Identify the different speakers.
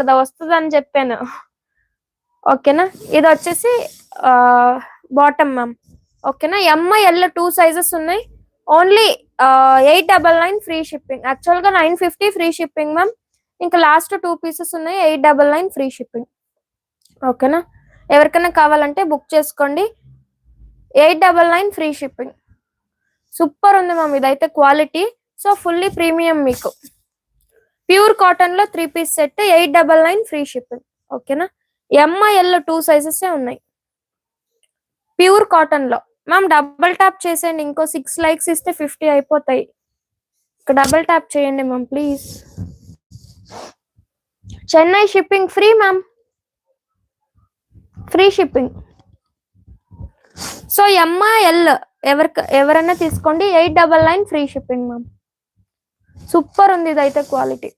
Speaker 1: కదా వస్తుంది అని చెప్పాను. ఓకేనా, ఇది వచ్చేసి బాటమ్ మ్యామ్. ఓకేనా, MIL 2 సైజెస్ ఉన్నాయి. Only 899 free shipping. యాక్చువల్ గా 950 ఫ్రీ షిప్పింగ్ మ్యామ్. ఇంకా లాస్ట్ 2 పీసెస్ ఉన్నాయి, 899 ఫ్రీ షిప్పింగ్. ఓకేనా, ఎవరికైనా కావాలంటే బుక్ చేసుకోండి. 899 ఫ్రీ షిప్పింగ్. సూపర్ ఉంది మ్యామ్ ఇదైతే క్వాలిటీ. సో ఫుల్లీ ప్రీమియం, మీకు ప్యూర్ కాటన్ లో 3 పీస్ సెట్ 899 ఫ్రీ షిప్పింగ్. ఓకేనా, MIL 2 సైజెస్ ఉన్నాయి ప్యూర్ కాటన్ లో. మ్యామ్ డబుల్ ట్యాప్ చేసేయండి, ఇంకో 6 లైక్స్ ఇస్తే 50 అయిపోతాయి. ఇక్కడ డబుల్ ట్యాప్ చేయండి ma'am please. Chennai shipping free ma'am, free shipping. So MIL ఎవరైనా తీసుకోండి, 899 ఫ్రీ షిప్పింగ్ మ్యామ్. సూపర్ ఉంది ఇదైతే క్వాలిటీ.